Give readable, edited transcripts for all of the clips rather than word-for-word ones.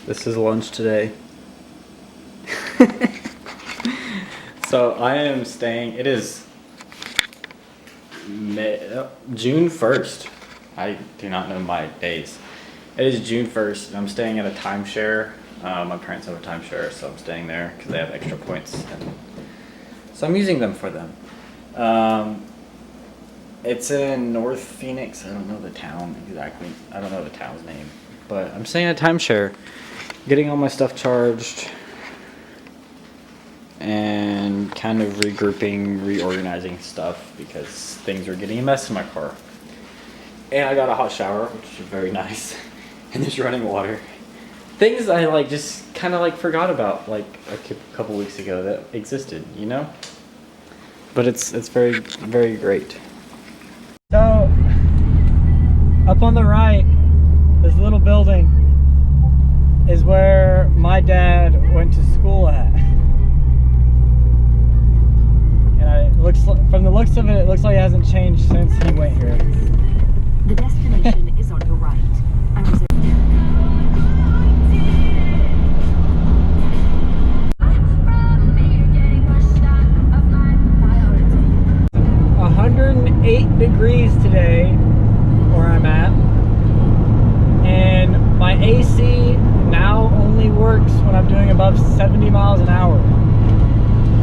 This is lunch today. So I am staying, it is June 1st. I do not know my days. It is June 1st, and I'm staying at a timeshare. My parents have a timeshare, so I'm staying there because they have extra points. And so I'm using them for them. It's in North Phoenix. I don't know the town exactly. I don't know the town's name. But I'm staying at a timeshare, getting all my stuff charged, and kind of regrouping, reorganizing stuff because things are getting a mess in my car. And I got a hot shower, which is very nice, and there's running water. Things I like just kind of like forgot about like a couple weeks ago that existed, you know? But it's very, very great. So, up on the right, this little building is where my dad went to school at. And from the looks of it, it looks like it hasn't changed since he went here. The destination is on your right. 108 degrees today where I'm at, and my AC now only works when I'm doing above 70 miles an hour.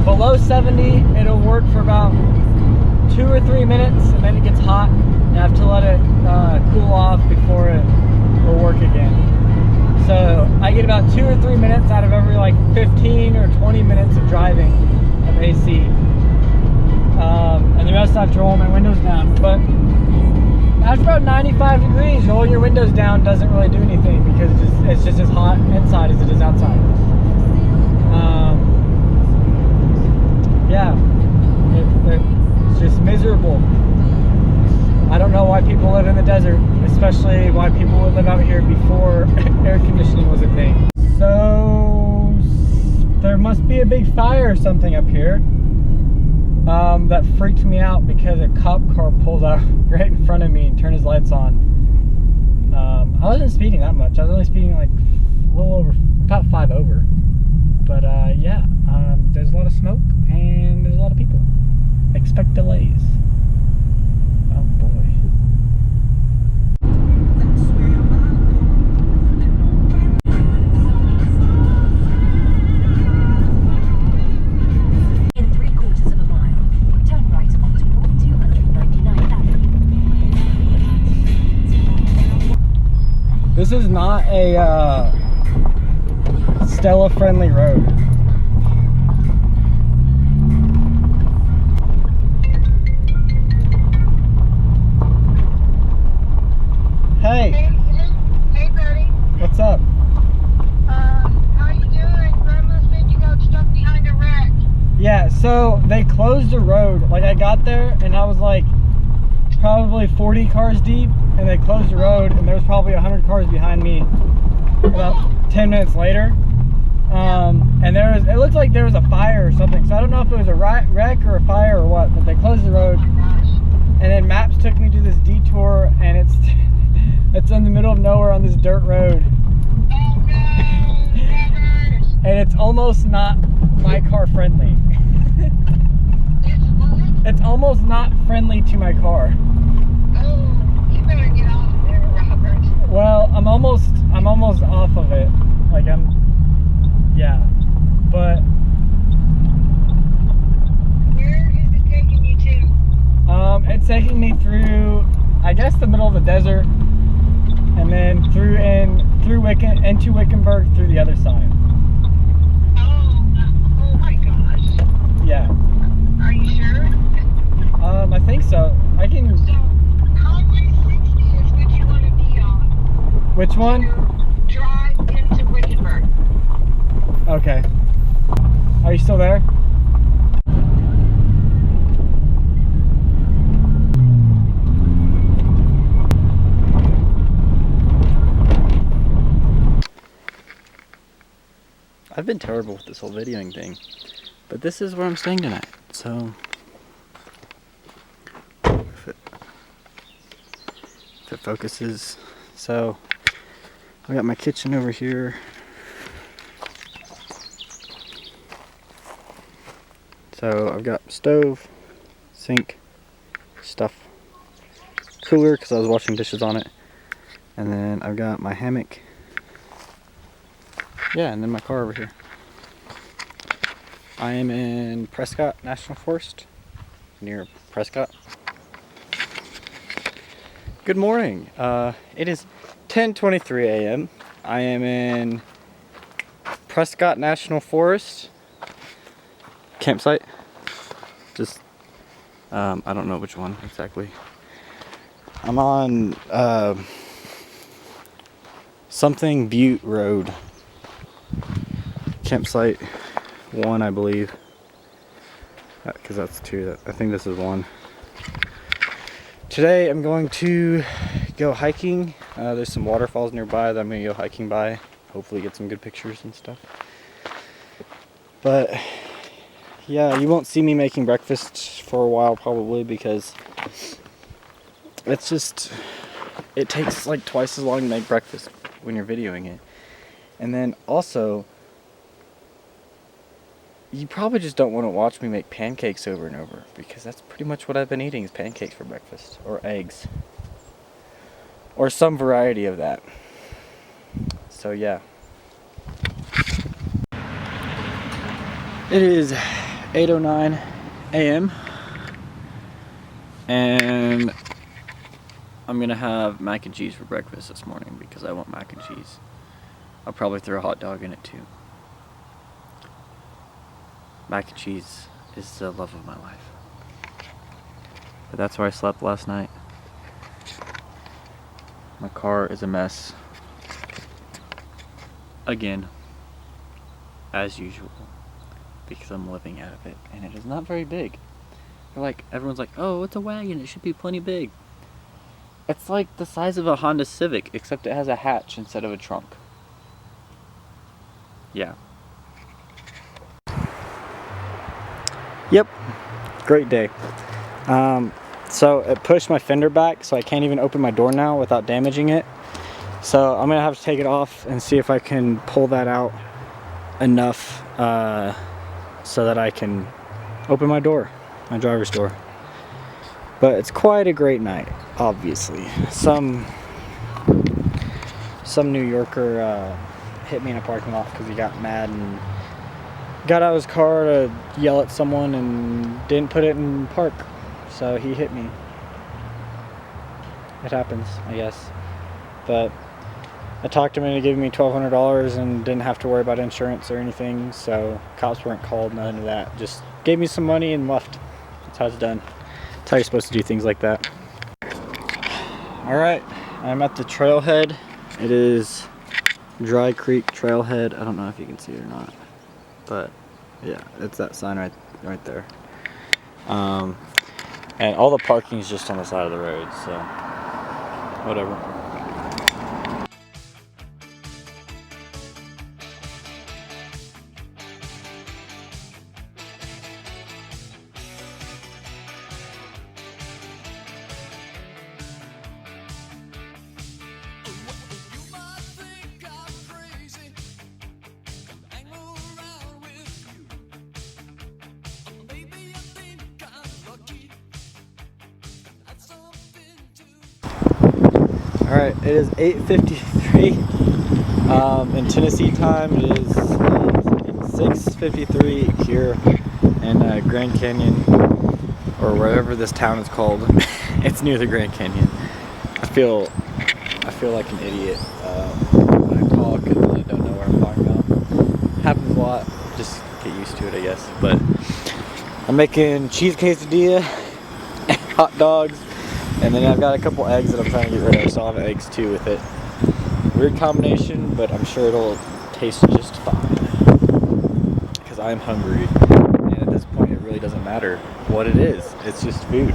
Below 70 it'll work for about 2 or 3 minutes, and then it gets hot and I have to let it cool off before it will work again. So I get about 2 or 3 minutes out of every like 15 or 20 minutes of driving of AC. And the rest I have to roll my windows down. But after about 95 degrees, rolling your windows down doesn't really do anything because it's just as hot inside as it is outside. Yeah, it's just miserable. I don't know why people live in the desert, especially why people would live out here before air conditioning was a thing. So there must be a big fire or something up here. That freaked me out because a cop car pulled out right in front of me and turned his lights on. I wasn't speeding that much. I was only speeding like a little over, about 5 over. But yeah, there's a lot of smoke and there's a lot of people. Expect delays. Oh boy. This is not a Stella-friendly road. Hey. Hey, buddy. What's up? How you doing? Grandma said you got stuck behind a wreck. Yeah, so they closed the road. Like, I got there and I was like probably 40 cars deep, and they closed the road, and there was probably 100 cars behind me about 10 minutes later. And it looked like there was a fire or something, so I don't know if it was a wreck or a fire or what, but they closed the road. And then maps took me to this detour, and it's in the middle of nowhere on this dirt road. Oh no, And it's almost not my car friendly. It's almost not friendly to my car. Oh, you better get off there, Robert. Well, I'm almost off of it. Like yeah. But Where is it taking you to? it's taking me through, I guess, the middle of the desert, and then into Wickenburg through the other side. Oh my gosh. Yeah. Are you sure? I think so. I can. So, Highway 60 is what you want to be on. Which one? Drive into Wickenburg. Okay. Are you still there? I've been terrible with this whole videoing thing, but this is where I'm staying tonight, so if it focuses. So I got my kitchen over here. So I've got stove, sink, stuff, cooler because I was washing dishes on it, and then I've got my hammock. Yeah, and then my car over here. I am in Prescott National Forest, near Prescott. Good morning. It is 10:23 a.m. I am in Prescott National Forest campsite. Just, I don't know which one exactly. I'm on something Butte Road. Campsite 1, I believe. Because that's 2. I think this is 1. Today I'm going to go hiking. There's some waterfalls nearby that I'm going to go hiking by. Hopefully get some good pictures and stuff. But yeah, you won't see me making breakfast for a while probably because it's just, it takes like twice as long to make breakfast when you're videoing it. And then also, you probably just don't want to watch me make pancakes over and over because that's pretty much what I've been eating is pancakes for breakfast, or eggs, or some variety of that. So yeah. It is 8:09 a.m. and I'm gonna have mac and cheese for breakfast this morning because I want mac and cheese. I'll probably throw a hot dog in it too. Mac and cheese is the love of my life. But that's where I slept last night. My car is a mess. Again. As usual. Because I'm living out of it. And it is not very big. Everyone's like, oh, it's a wagon. It should be plenty big. It's like the size of a Honda Civic, except it has a hatch instead of a trunk. Yeah. Yep, great day. So it pushed my fender back, so I can't even open my door now without damaging it. So I'm gonna have to take it off and see if I can pull that out enough so that I can open my door, my driver's door. But it's quite a great night, obviously. Some New Yorker hit me in a parking lot because he got mad and got out of his car to yell at someone and didn't put it in park, so he hit me. It happens, I guess. But I talked him into giving me $1,200 and didn't have to worry about insurance or anything, so cops weren't called, none of that. Just gave me some money and left. That's how it's done. That's how you're supposed to do things like that. Alright, I'm at the trailhead. It is Dry Creek Trailhead. I don't know if you can see it or not. But yeah, it's that sign right there. And all the parking is just on the side of the road, so whatever. Alright, it is 8:53 in Tennessee time. It is 6:53 here in Grand Canyon, or wherever this town is called. It's near the Grand Canyon. I feel like an idiot when I talk and really don't know what I'm talking about. Happens a lot. Just get used to it, I guess. But I'm making cheese quesadilla and hot dogs. And then I've got a couple eggs that I'm trying to get rid of, so I'll have eggs too with it. Weird combination, but I'm sure it'll taste just fine. Because I'm hungry, and at this point it really doesn't matter what it is. It's just food.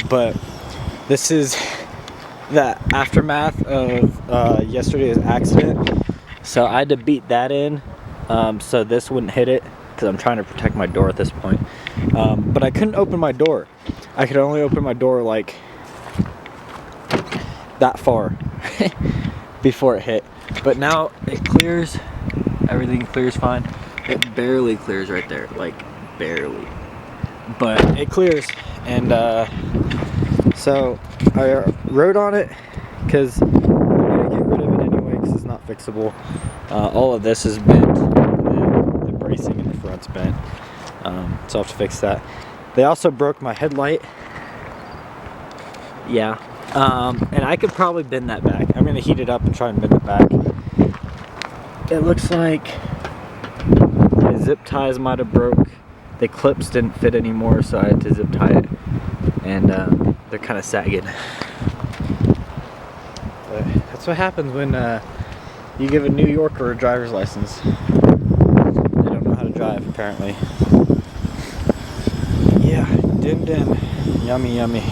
But this is the aftermath of yesterday's accident. So I had to beat that in so this wouldn't hit it, because I'm trying to protect my door at this point. But I couldn't open my door. I could only open my door like that far before it hit. But now it clears. Everything clears fine. It barely clears right there, like barely. But it clears, and so I rode on it because I'm gonna get rid of it anyway because it's not fixable. All of this is bent, and then the bracing in the front's bent, so I'll have to fix that. They also broke my headlight. Yeah, and I could probably bend that back. I'm gonna heat it up and try and bend it back. It looks like my zip ties might have broke. The clips didn't fit anymore, so I had to zip tie it, and they're kind of sagging. But that's what happens when you give a New Yorker a driver's license. They don't know how to drive, apparently. Yeah, dim dim, yummy yummy.